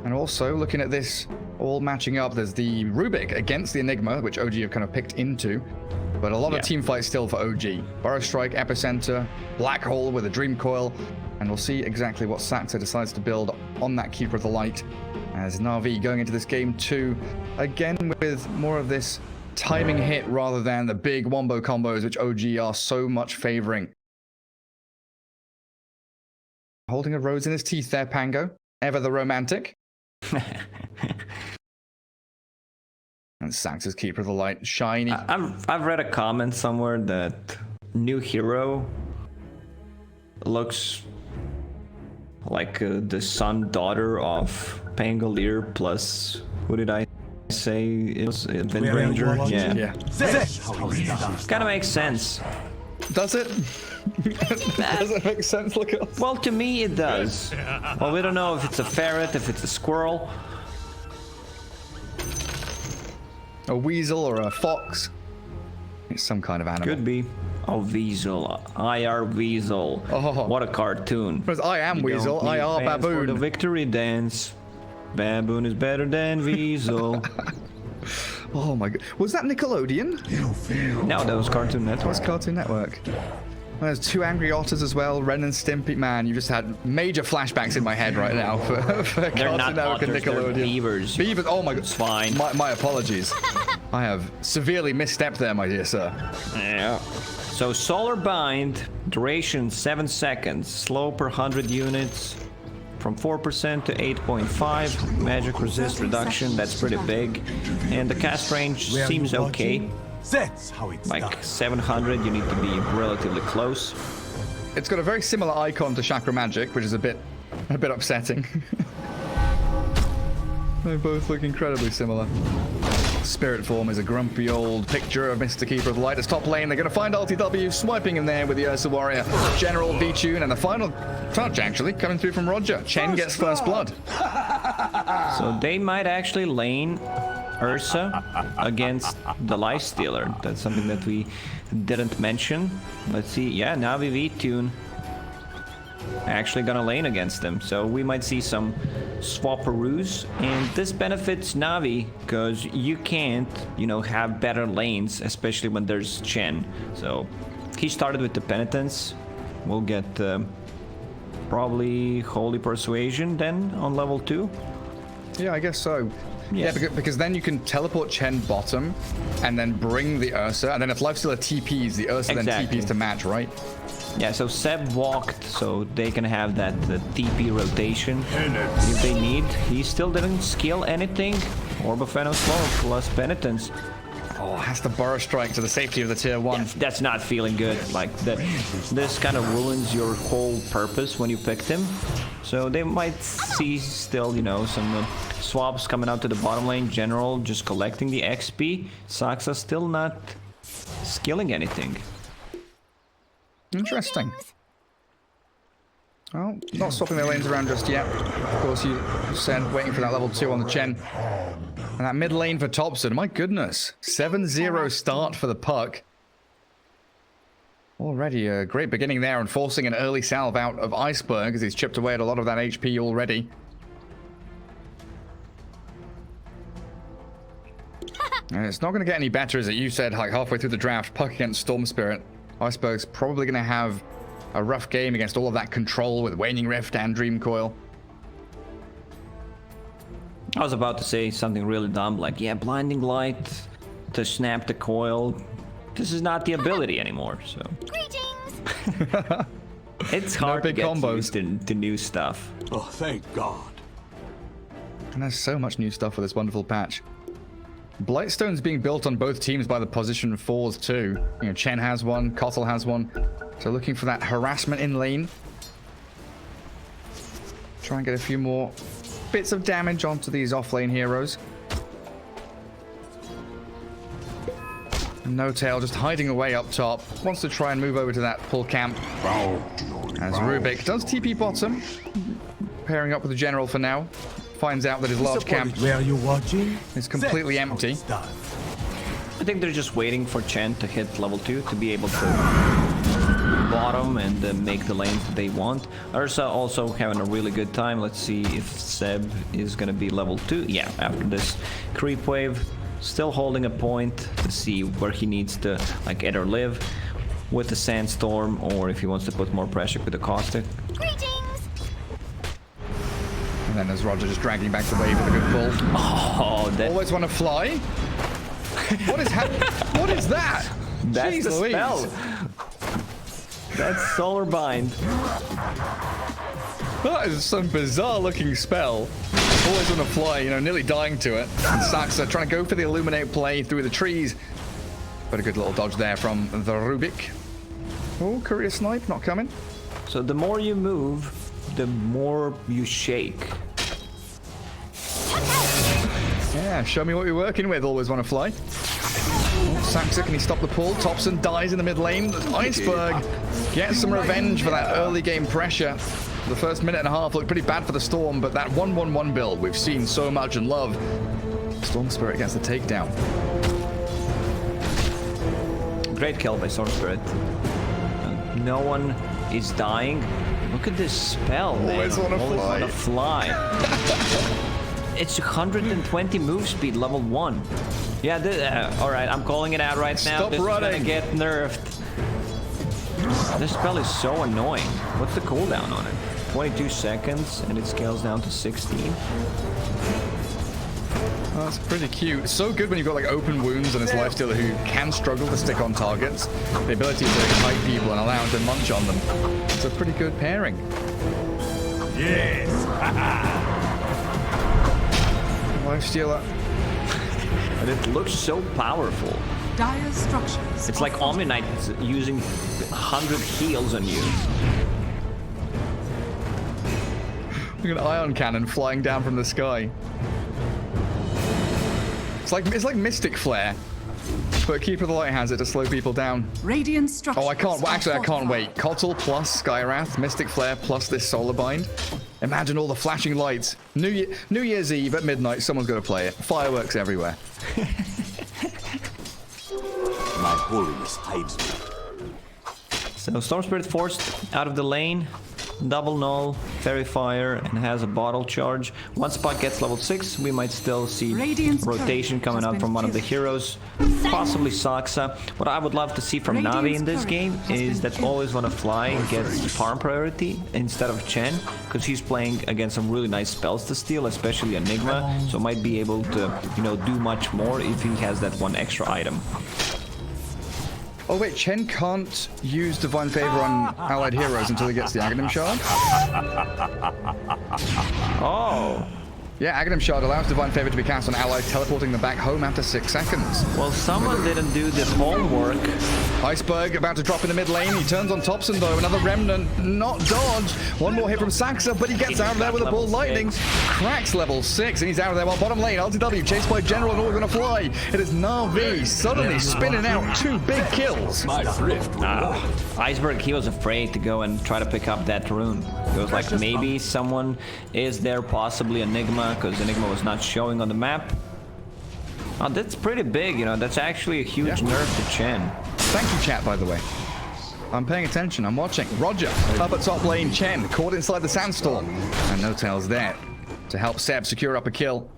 And also, looking at this all matching up, there's the Rubik against the Enigma, which OG have kind of picked into. But a lot of team fights still for OG. Burrow Strike, Epicenter, Black Hole with a Dream Coil. And we'll see exactly what Saxa decides to build on that Keeper of the Light. As Navi going into this game too, again with more of this timing hit rather than the big wombo combos, which OG are so much favoring. Holding a rose in his teeth there, Pango. Ever the romantic. And Saxa's Keeper of the Light, shiny. I've read a comment somewhere that new hero looks like the son-daughter of Pangolier plus, who did I say it was? Wind Ranger? Yeah. Kind of makes sense. Does it? Does it make sense? Look at us. Well, to me it does. Well, we don't know if it's a ferret, if it's a squirrel. A weasel or a fox. It's some kind of animal. Could be. Oh, Weasel. IR Weasel. Oh. What a cartoon. Because I am Weasel, IR Baboon. For the victory dance. Baboon is better than Weasel. Oh my god. Was that Nickelodeon? No, that was Cartoon Network. That was Cartoon Network. There's two Angry Otters as well, Ren and Stimpy. Man, you just had major flashbacks in my head right now for Cartoon Network and Nickelodeon. They're beavers. Beavers, oh my god. It's fine. My apologies. I have severely misstepped there, my dear sir. Yeah. So Solar Bind, duration 7 seconds, slow per 100 units, from 4% to 8.5, magic resist reduction, that's pretty big, and the cast range seems okay. That's how it's like 700, you need to be relatively close. It's got a very similar icon to Chakra Magic, which is a bit upsetting. They both look incredibly similar. Spirit form is a grumpy old picture of Mr. Keeper of the Light. As top lane, they're going to find LTW, swiping him there with the Ursa Warrior, General V-Tune, and the final touch, actually, coming through from Roger. Chen gets first blood. So they might actually lane Ursa against the Lifestealer. That's something that we didn't mention. Let's see. Yeah, Navi V-Tune actually gonna lane against them. So we might see some swapperoos. And this benefits Navi because you can't, you know, have better lanes, especially when there's Chen. So he started with the Penitence. We'll get probably Holy Persuasion then on level 2. Yeah, I guess so. Yes. Yeah, because then you can teleport Chen bottom and then bring the Ursa, and then if Lifestealer TPs, the Ursa then TPs to match, right? Yeah, so Seb walked, so they can have that TP rotation if they need. He still didn't skill anything. Orb of Venom Slow plus Penitence. Oh, has to Burrow Strike to the safety of the tier 1. That's not feeling good. Like, this kind of ruins your whole purpose when you picked him. So they might see still, you know, some swaps coming out to the bottom lane. General just collecting the XP. Saxa still not skilling anything. Interesting. Well, not swapping their lanes around just yet. Of course, you said waiting for that level 2 on the Chen. And that mid lane for Thompson, my goodness. 7-0 start for the Puck. Already a great beginning there and forcing an early salve out of ICEBERG as he's chipped away at a lot of that HP already. And it's not going to get any better, as you said, like halfway through the draft, Puck against Storm Spirit. ICEBERG's probably going to have a rough game against all of that control with Waning Rift and Dream Coil. I was about to say something really dumb, like, yeah, Blinding Light to snap the coil. This is not the ability anymore, so. Greetings! It's hard to get combos. used to new stuff. Oh, thank God. And there's so much new stuff with this wonderful patch. Blightstone's being built on both teams by the position 4s too. You know, Chen has one, Kotal has one. So looking for that harassment in lane. Try and get a few more bits of damage onto these off-lane heroes. No Tail just hiding away up top. Wants to try and move over to that pull camp. As Rubik does TP bottom. Pairing up with the General for now. Finds out that his large camp is completely empty. I think they're just waiting for Chen to hit level 2 to be able to bottom and make the lanes that they want. Ursa also having a really good time. Let's see if Seb is gonna be level 2. Yeah, after this creep wave, still holding a point to see where he needs to like either live with the sandstorm or if he wants to put more pressure with the caustic. Greetings. And then there's Roger just dragging back the wave with a good pull. Oh, that, Always want to fly. What is What is that? that's Jeez the Louise. spell. That's Solar Bind. That is some bizarre looking spell. Always want to fly, you know, nearly dying to it. And Saxa trying to go for the Illuminate play through the trees. But a good little dodge there from the Rubik. Oh, Courier Snipe not coming. So the more you move, the more you shake. Yeah, show me what you're working with. Always want to fly. Saxa, can he stop the pull? Thompson dies in the mid lane. ICEBERG gets some revenge for that early game pressure. The first minute and a half looked pretty bad for the Storm, but that 1-1-1 build we've seen so much and love. Storm Spirit gets the takedown. Great kill by Storm Spirit. No one is dying. Look at this spell, man. Always wanna fly. It's 120 move speed, level 1. Yeah, alright, I'm calling it out right now. Stop This running. is gonna get nerfed. This spell is so annoying. What's the cooldown on it? 22 seconds, and it scales down to 16. Oh, that's pretty cute. So good when you've got like open wounds and this lifestealer who can struggle to stick on targets. The ability to kite people and allow them to munch on them. It's a pretty good pairing. Yes. Lifestealer. But it looks so powerful. Dire structures. It's like Omni Knight using 100 heals on you. Look at an ion cannon flying down from the sky. It's like Mystic Flare, but Keeper of the Light has it to slow people down. Radiant structures. Oh, I can't. Well, actually, I can't wait. Kotl plus Skywrath, Mystic Flare plus this Solar Bind. Imagine all the flashing lights. New Year's Eve at midnight, someone's got to play it. Fireworks everywhere. My holiness hides me. So Storm Spirit forced out of the lane. Double null, Fairy Fire, and has a bottle charge. Once Spot gets level 6, we might still see Radiant's rotation turret coming has up been from one of the killed. heroes, possibly Saxa. What I would love to see from Navi Radiant's in this turret game has is been that killed. Always Wanna Fly gets farm priority instead of Chen, because he's playing against some really nice spells to steal, especially Nigma, so might be able to, you know, do much more if he has that one extra item. Oh wait, Chen can't use Divine Favor on allied heroes until he gets the Aghanim Shard? Oh! Yeah, Aghanim Shard allows Divine Favor to be cast on allies, teleporting them back home after 6 seconds. Well, someone didn't do the homework. ICEBERG about to drop in the mid lane. He turns on Thompson though. Another Remnant, not dodged. One more hit from Saxa, but he gets out of there with a Ball Lightning. Cracks level 6, and he's out of there while bottom lane. LTW chased by General and all gonna fly. It is Navi suddenly spinning out 2 big kills. My thrift. ICEBERG, he was afraid to go and try to pick up that rune. He was like, maybe someone is there, possibly Nigma, because Nigma was not showing on the map. Oh, that's pretty big, you know, that's actually a huge nerf to Chen. Thank you, chat, by the way. I'm paying attention, I'm watching. Roger, up at top lane, Chen, caught inside the sandstorm. And No Tails there to help Seb secure up a kill.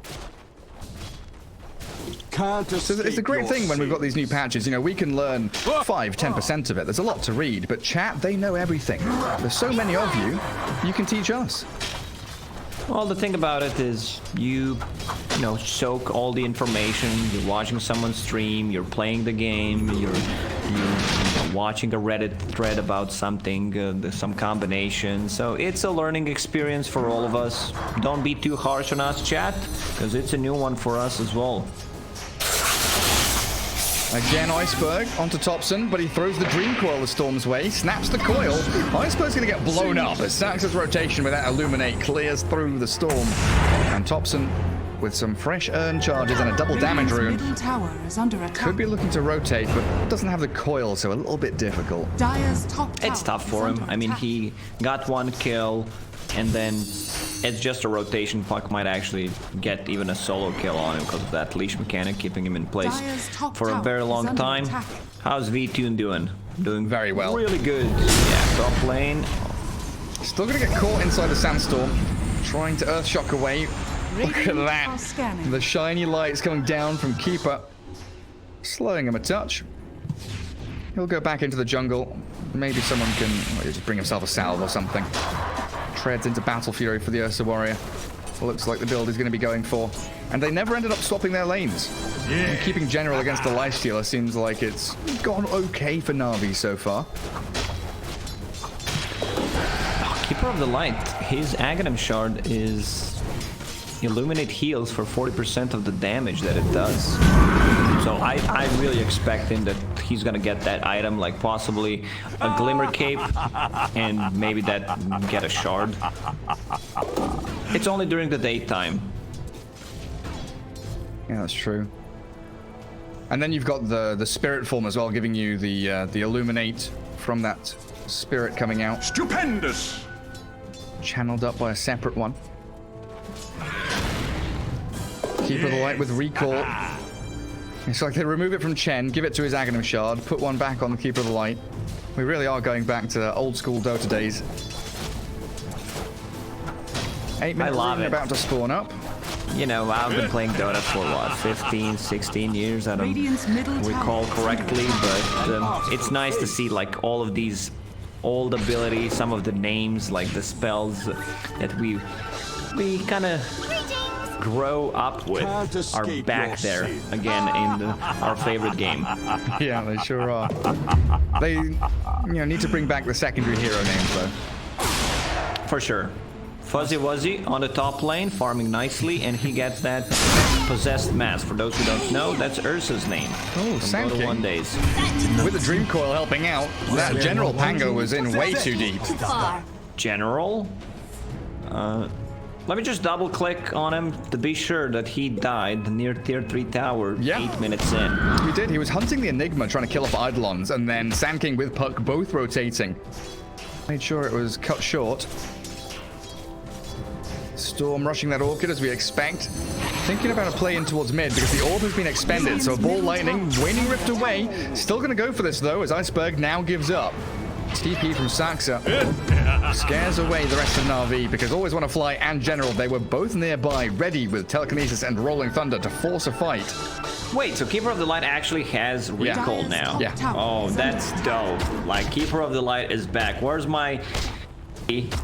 Can't So it's a great thing when we've got these new patches. You know, we can learn 5–10% of it. There's a lot to read, but chat, they know everything. There's so many of you, you can teach us. Well, the thing about it is you know, soak all the information. You're watching someone stream, you're playing the game, you're watching a Reddit thread about something, some combination. So it's a learning experience for all of us. Don't be too harsh on us, chat, because it's a new one for us as well. Again, ICEBERG onto Thompson, but he throws the Dream Coil the Storm's way, snaps the coil. ICEBERG's gonna get blown up as Saxa's rotation with that Illuminate clears through the Storm. And Thompson, with some fresh earn charges and a double damage rune, Middle tower is under attack. could be looking to rotate, but doesn't have the coil, so a little bit difficult. Dire's top tower It's tough for is him. under I mean, attack. he got one kill, and then it's just a rotation. Puck might actually get even a solo kill on him because of that leash mechanic keeping him in place Dire's top for a tower very is long under time. attack. How's V-Tune doing? doing very well. Really good. Yeah, top lane. Still gonna get caught inside the sandstorm. Trying to Earthshock away. Look at Radiant that. are scanning. The shiny lights coming down from Keeper. Slowing him a touch. He'll go back into the jungle. Maybe someone can just bring himself a salve or something. Treads into Battle Fury for the Ursa Warrior. Looks like the build he's going to be going for. And they never ended up swapping their lanes. And keeping General against the Lifestealer seems like it's gone okay for Navi so far. Keeper of the Light, his Aghanim Shard is Illuminate heals for 40% of the damage that it does. So I really expect him that he's gonna get that item, like possibly a Glimmer Cape, and maybe that get a shard. It's only during the daytime. Yeah, that's true. And then you've got the Spirit form as well, giving you the Illuminate from that Spirit coming out. Stupendous! Channeled up by a separate one. Keeper of the Light with recall. It's like they remove it from Chen, give it to his Aghanim Shard, put one back on the Keeper of the Light. We really are going back to old school Dota days. 8 minutes about to spawn up. You know, I've been playing Dota for what, 15, 16 years? I don't Radiant's middle recall tower correctly, but it's nice to see like all of these old abilities, some of the names, like the spells that we kind of grow up with are back there again in our favorite game. Yeah, they sure are. They need to bring back the secondary hero names though. For sure. Fuzzy Wuzzy on the top lane, farming nicely, and he gets that Possessed Mask. For those who don't know, that's Ursa's name. Oh, Sand King. 1 days. With the Dream Coil helping out, that General Pango was in way too deep. General? Let me just double click on him to be sure that he died near tier 3 tower 8 minutes in. He did. He was hunting the Enigma, trying to kill off Eidolons, and then Sand King with Puck both rotating. Made sure it was cut short. Storm rushing that Orchid as we expect. Thinking about a play in towards mid because the orb has been expended, so Ball Lightning, Waning Rift away. Still going to go for this though as ICEBERG now gives up. TP from Saxa scares away the rest of Navi because Always Want to Fly and General, they were both nearby, ready with Telekinesis and Rolling Thunder to force a fight. Wait, so Keeper of the Light actually has recall now? Yeah. Oh, that's dope. Like, Keeper of the Light is back. Where's my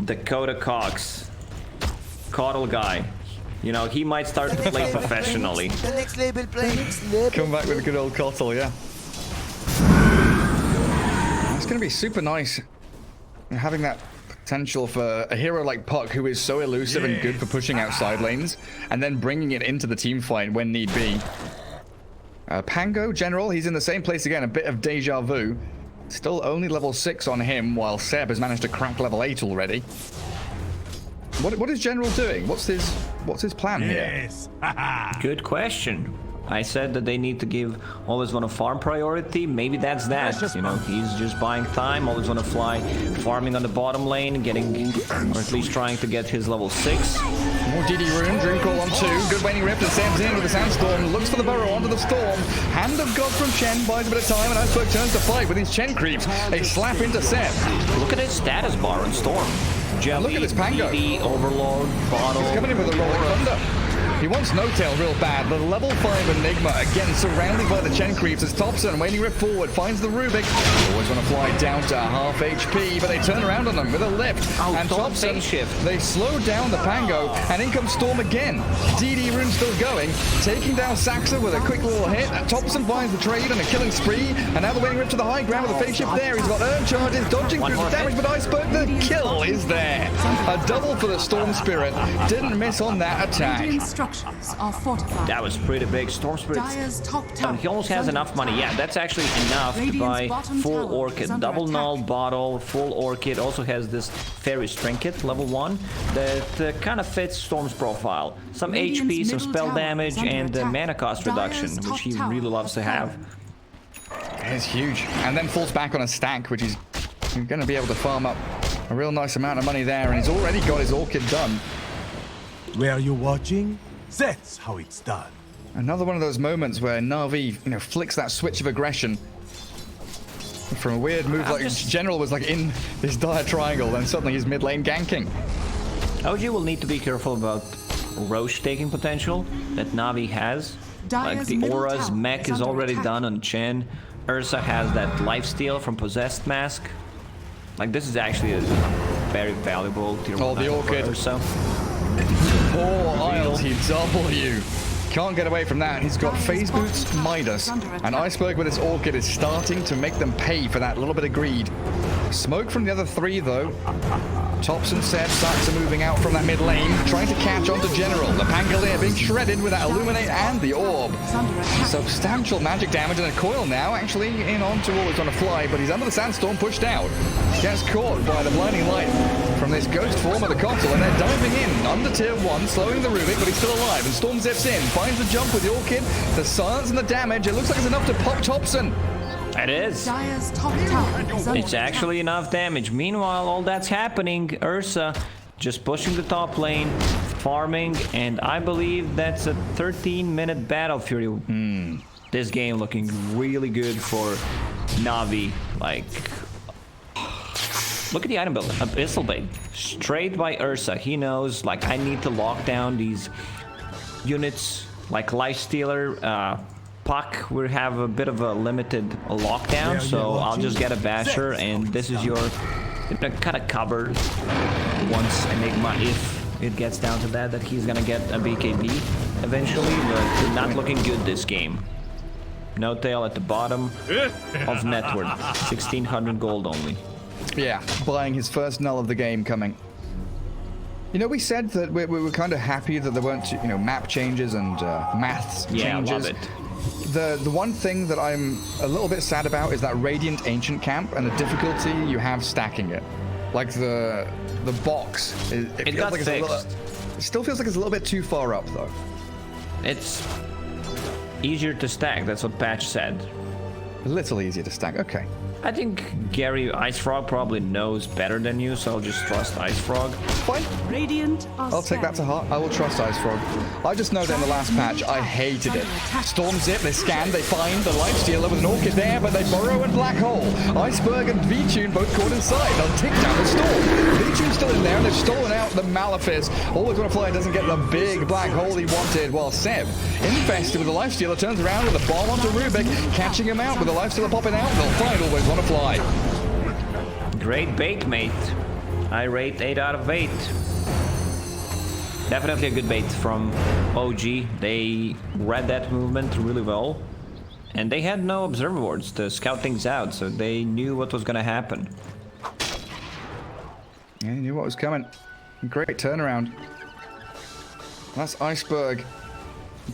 Dakota Cox? Coddle guy. You know, he might start to play professionally. The next label play. Come back with a good old Coddle, yeah. It's going to be super nice having that potential for a hero like Puck, who is so elusive and good for pushing out side lanes, and then bringing it into the team fight when need be. Pango, General, he's in the same place again, a bit of deja vu. Still only level 6 on him, while Seb has managed to crack level 8 already. What is General doing? What's his plan here? Good question. I said that they need to give Always Want to Farm priority. Maybe that's that. You know, he's just buying time. Always Want to Fly, farming on the bottom lane, getting, or at least trying to get his level 6. More DD Rune, Dream Call on 2. Good Waning Rift and Sam's in with the Sandstorm. Looks for the burrow onto the Storm. Hand of God from Chen buys a bit of time, and ICEBERG turns to fight with his Chen creeps. They slap into Seb. Look at his status bar on Storm. Jelly, look at this Pango. DD, Overlord, Bottle. He's coming in with a Rolling Thunder. He wants No Tail real bad. The level 5 Enigma, again surrounded by the Chen creeps as Thompson, Waning Rift forward, finds the Rubik. Always Want to Fly down to half HP, but they turn around on them with a lift. And Thompson, they slow down the Pango, and in comes Storm again. DD Rune still going, taking down Saxa with a quick little hit. Thompson finds the trade and a killing spree, and now the Waning Rift to the high ground with a phase shift there. He's got Urn charges, dodging through the damage, but ICEBERG, the kill is there. A double for the Storm Spirit. Didn't miss on that attack. Are fortified. That was pretty big. Storm Spirit. He almost has enough money. Yeah, that's actually enough to buy full Orchid. Double Null, Bottle, full Orchid. Also has this Fairy's Trinket, level 1, that kind of fits Storm's profile. Some HP, some spell damage, and mana cost reduction, which he really loves to have. It's huge. And then falls back on a stack, which he's going to be able to farm up a real nice amount of money there. And he's already got his Orchid done. Were you watching? That's how it's done. Another one of those moments where Navi, flicks that switch of aggression. from a weird move. Like General was like in this dire triangle, then suddenly he's mid lane ganking. OG will need to be careful about Roche taking potential that Navi has. Like the auras, mech is already done on Chen. Ursa has that lifesteal from Possessed Mask. Like this is actually a very valuable tier 1 the Orchid. Ursa. Poor ILTW. Can't get away from that. He's got Phase Boots, Midas, and ICEBERG with his Orchid is starting to make them pay for that little bit of greed. Smoke from the other three, though. Tops and Seb starts moving out from that mid lane, trying to catch onto General. The Pangolier being shredded with that Illuminate and the Orb. Substantial magic damage and a coil now, actually in onto Always on a Fly, but he's under the Sandstorm, pushed out. Gets caught by the blinding light from this ghost form of the console, and they're diving in under tier 1, slowing the Rubik, but he's still alive, and Storm zips in, finds the jump with the Orchid, the silence and the damage. It looks like it's enough to pop Thompson. It is. Dire's top tower. It's actually enough damage. Meanwhile, all that's happening, Ursa just pushing the top lane, farming, and I believe that's a 13-minute battle fury. This game looking really good for Navi. Like, look at the item build. Abyssal Bait. Straight by Ursa. He knows, like, I need to lock down these units, like Lifestealer, Puck will have a bit of a limited lockdown, so I'll just get a Basher, and this is your kind of cover once Enigma, if it gets down to that he's gonna get a BKB eventually, but not looking good this game. No tail at the bottom of net worth, 1600 gold only. Yeah, buying his first null of the game coming. You know, we said that we were kind of happy that there weren't, you know, map changes and maths changes. Yeah, love it. The one thing that I'm a little bit sad about is that Radiant Ancient Camp and the difficulty you have stacking it. Like the box, it feels got like fixed. It still feels like it's a little bit too far up though. It's easier to stack, that's what Patch said. A little easier to stack, okay. I think Gary IceFrog probably knows better than you, so I'll just trust IceFrog. Fine. Radiant I'll take that to heart. I will trust IceFrog. I just know that in the last patch, I hated it. Storm Zip, they scan, they find the Lifestealer with an Orchid there, but they burrow and Black Hole. ICEBERG and V-Tune both caught inside. They'll take down the Storm. V-Tune's still in there, and they've stolen out the Malefice. Always Wanna Fly doesn't get the big Black Hole he wanted, while Seb, infested with the Lifestealer, turns around with a bomb onto Rubik, catching him out with the Lifestealer popping out. They'll find Always Wanna Fly. Great bait, mate. I rate 8 out of 8. Definitely a good bait from OG. They read that movement really well. And they had no observer boards to scout things out, so they knew what was gonna happen. Yeah, he knew what was coming. Great turnaround. That's IceBERG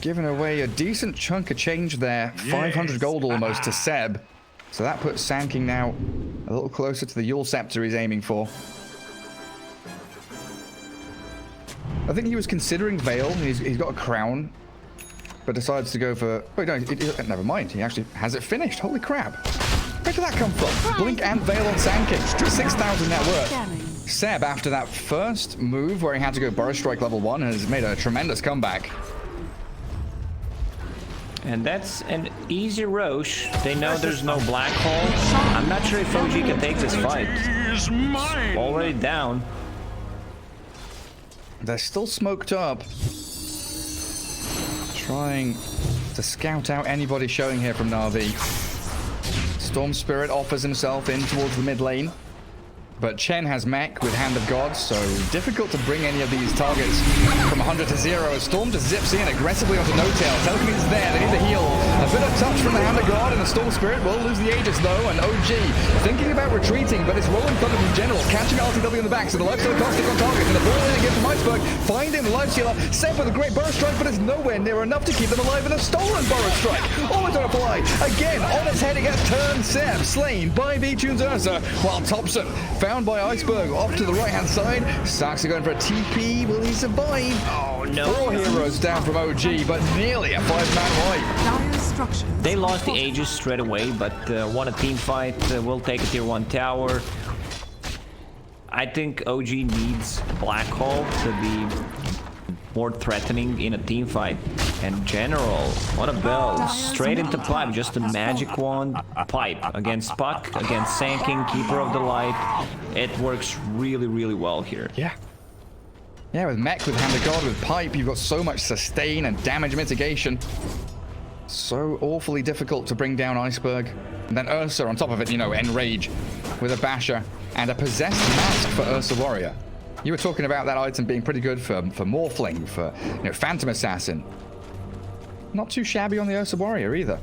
giving away a decent chunk of change there. 500 gold almost to Seb. So that puts Sand King now a little closer to the Yule Scepter he's aiming for. I think he was considering Veil. He's got a crown, but decides to go for... Wait, no, never mind. He actually has it finished. Holy crap. Where did that come from? Blink and Veil on Sand King. 6,000 net worth. Seb, after that first move where he had to go Burrow Strike level 1, has made a tremendous comeback. And that's an easy Roche. They know there's no Black Hole. I'm not sure if OG can take this fight. It's already down. They're still smoked up. Trying to scout out anybody showing here from Navi. Storm Spirit offers himself in towards the mid lane. But Chen has mech with Hand of God, so difficult to bring any of these targets from 100 to 0. As Storm just zips in aggressively onto No Tail. Telekinesis there, they need the heal. A bit of touch from the Hand of God, and the Storm Spirit will lose the Aegis though, and OG thinking about retreating, but it's rolling thunder from General, catching RTW in the back, so the Lifestealer can't stick on target, and the ball in again from IceBERG, finding the Lifestealer, Seb with a great Burrow Strike, but it's nowhere near enough to keep them alive, and a stolen Burrow Strike. Always on a fly. Again, on its head, it gets turned. Seb slain by V-Tune's Ursa, while Thompson found by IceBERG off to the right-hand side. Saxa going for a TP. Will he survive? Oh, no. 4 heroes down from OG, but nearly a 5-man wipe. They lost the Aegis straight away, but won a team fight. Will take a tier 1 tower. I think OG needs Black Hole to be more threatening in a team fight. And General, what a build. Straight into Pipe, just a magic wand. Pipe against Puck, against Sanking, Keeper of the Light. It works really, really well here. Yeah. Yeah, with Mech, with Hand of God, with Pipe, you've got so much sustain and damage mitigation. So awfully difficult to bring down Iceberg. And then Ursa on top of it, you know, Enrage with a Basher and a Possessed Mask for Ursa Warrior. You were talking about that item being pretty good for Morphling, for, you know, Phantom Assassin. Not too shabby on the Ursa Warrior either.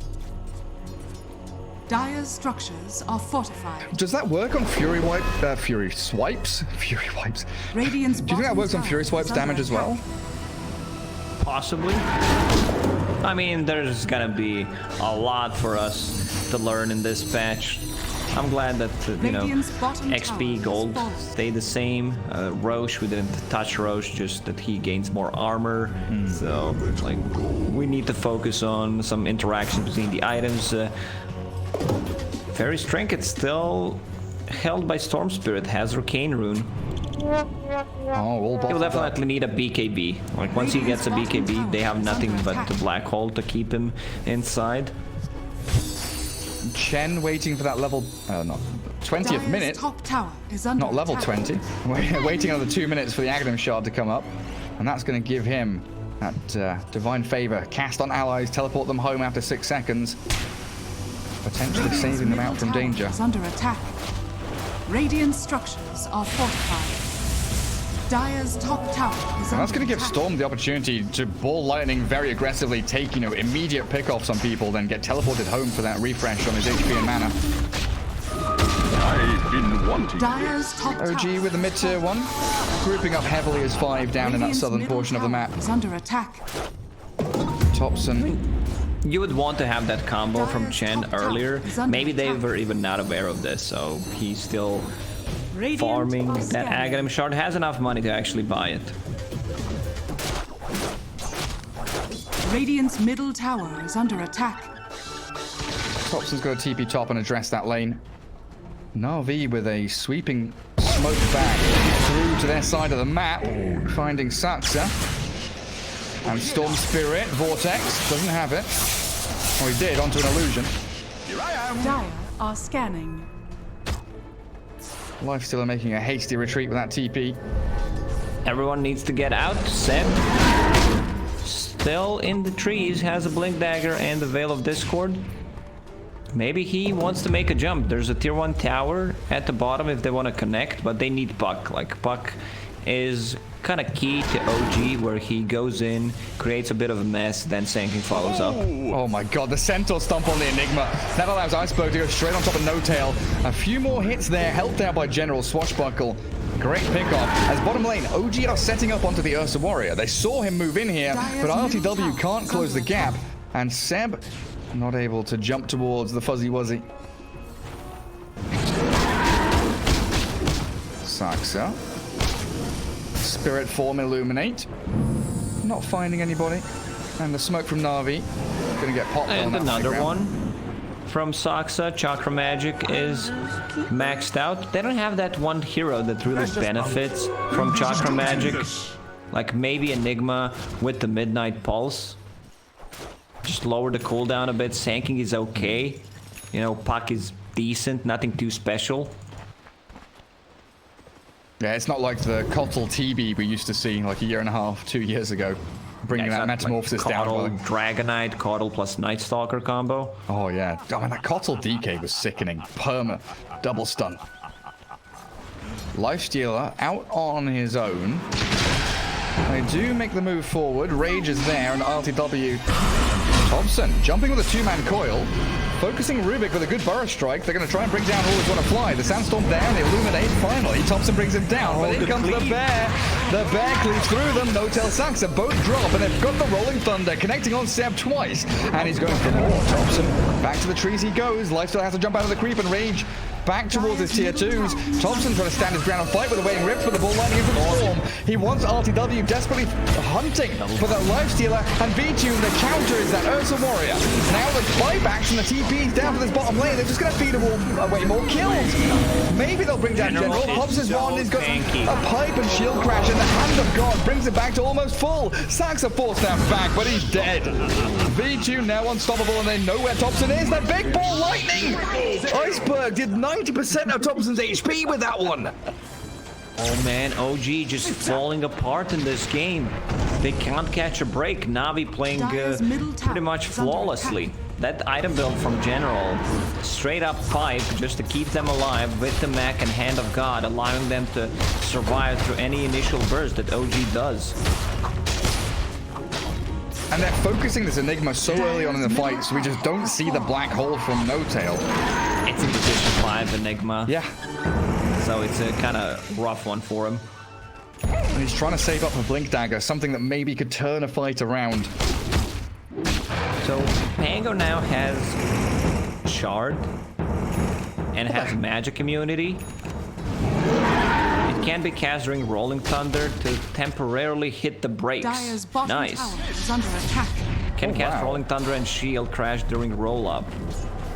Dire's structures are fortified. Does that work on Fury Swipes? Fury Wipes. Radiant's Do you think that works on Fury Swipes damage as well? Possibly. I mean, there's gonna be a lot for us to learn in this patch. I'm glad that, you know, XP gold stayed the same. Roche, we didn't touch Roche, just that he gains more armor. So, like, we need to focus on some interaction between the items. Fairy's Trinket still held by Storm Spirit, has Arcane Rune. Oh, He'll definitely need a BKB. Like, once he gets a BKB, they have nothing but the Black Hole to keep him inside. Chen waiting for that level, not 20th minute. Top tower is under Not level 20. Waiting another 2 minutes for the Aghanim Shard to come up. And that's going to give him that Divine Favor. Cast on allies, teleport them home after 6 seconds. Potentially saving them out from danger. Is under attack. Radiant structures are fortified. Dire's top tower is And that's under going to give attack. Storm the opportunity to ball lightning very aggressively, take, you know, immediate pick-offs on people, then get teleported home for that refresh on his HP and mana. I've been wanting Dire's top OG tower with the mid-tier 1, grouping up heavily as 5 down in that Radiant's southern middle portion of the tower map. is under attack. Thompson. You would want to have that combo from Chen earlier. Maybe they were even not aware of this, so he's still Radiant farming are that scanning. Aghanim Shard, has enough money to actually buy it. Radiant's middle tower is under attack. Thompson's got a TP top and address that lane. Navi with a sweeping smoke back through to their side of the map, finding Saxa. And Storm Spirit, Vortex, doesn't have it. Or he did, onto an illusion. Dire are scanning. Lifestealer making a hasty retreat with that TP. Everyone needs to get out. Seb, still in the trees, has a Blink Dagger and the Veil of Discord. Maybe he wants to make a jump. There's a tier 1 tower at the bottom if they want to connect, but they need Puck. Like, Puck is kind of key to OG, where he goes in, creates a bit of a mess, then Sanking follows up. Oh my god, the Centaur stomp on the Enigma. That allows Iceberg to go straight on top of No Tail. A few more hits there, helped out by General Swashbuckle. Great pickoff. As bottom lane, OG are setting up onto the Ursa Warrior. They saw him move in here, but RTW can't close the gap. And Seb not able to jump towards the Fuzzy Wuzzy. Saxa. Spirit form Illuminate. Not finding anybody. And the smoke from Navi. Gonna get popped on And that another playground. one from Saxa. Chakra Magic is maxed out. They don't have that one hero that really benefits from Chakra Magic. Like maybe Enigma with the Midnight Pulse. Just lower the cooldown a bit. Sanking is okay. You know, Puck is decent, nothing too special. Yeah, it's not like the Kotl TB we used to see like a year and a half, 2 years ago. Bringing that Metamorphosis down. Caudal, Dragonite, Caudal plus Night Stalker combo. Oh yeah, oh man, that Kotl DK was sickening. Perma, double stun. Lifestealer out on his own. They do make the move forward. Rage is there, and RTW. Thompson jumping with a 2-man coil. Focusing Rubik with a good burrow strike. They're going to try and bring down all who's want to fly. The Sandstorm down, they illuminate. Finally, Thompson brings him down, but in comes the bear. The bear cleaves through them. No-Tail Saxa both drop, and they've got the Rolling Thunder connecting on Seb twice. And he's going for more. Thompson back to the trees he goes. Lifesteal has to jump out of the creep, and Rage back towards his tier 2s. Thompson trying to stand his ground and fight with the waiting rips, but the ball lining into the storm. He wants RTW desperately hunting for that lifestealer, and V-Tune, the counter is that Ursa Warrior. Now the buybacks and the TPs down to this bottom lane. They're just going to feed him away more kills. Maybe they'll bring down General. Pops' wand, he's got a pipe and shield crash, and the hand of God brings it back to almost full. Sacks a force snap back, but he's dead. V-Tune now unstoppable, and they know where Thompson is. The big ball lightning! ICEBERG did 90% of Thompson's HP with that one. Oh man, OG just falling apart in this game. They can't catch a break. Navi playing pretty much flawlessly. That item build from General, straight up pipe just to keep them alive with the mech and Hand of God, allowing them to survive through any initial burst that OG does. And they're focusing this Enigma so early on in the fight, so we just don't see the black hole from No Tail. It's a position 5 Enigma. Yeah. So it's a kind of rough one for him. And he's trying to save up a Blink Dagger, something that maybe could turn a fight around. So Pango now has Shard and has magic immunity. It can be cast during Rolling Thunder to temporarily hit the brakes. Dire's bottom Nice. tower is under attack. Can cast Rolling Thunder and Shield Crash during roll up.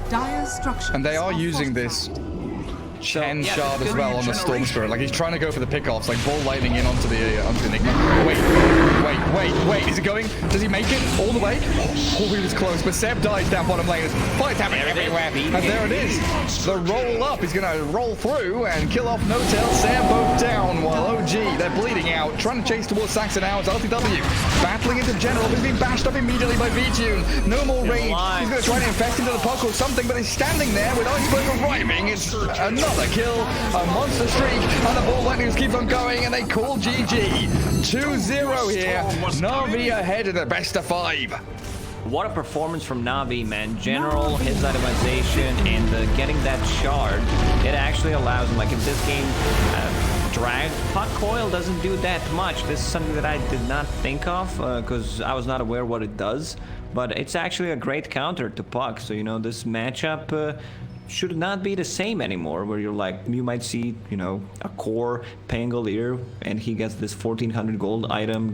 Dire's structures And they are are using this Chen yeah, Shard as well on the Storm Spirit. Like he's trying to go for the pickoffs, like ball lightning in onto the Enigma. Wait, is it going? Does he make it all the way? Oh, he was close, but Seb dies down bottom lane. There's fights happening everywhere. And there it is. The roll up. He's going to roll through and kill off No Tail. Seb both down while OG, they're bleeding out. Trying to chase towards Saxon now. It's RTW battling into General. He's been bashed up immediately by V-Tune. No more rage. He's going to try to infest into the puck or something, but he's standing there with ICEBERG rhyming. It's another kill, a monster streak, and the ball lightnings keep on going, and they call GG. 2-0 here. Navi ahead of the best of 5. What a performance from Navi, man. General, his itemization, and getting that shard, it actually allows him, like in this game, drag puck coil doesn't do that much. This is something that I did not think of because I was not aware what it does, but it's actually a great counter to puck. So, you know, this matchup should not be the same anymore, where you're like, you might see, you know, a core Pangolier and he gets this 1400 gold item,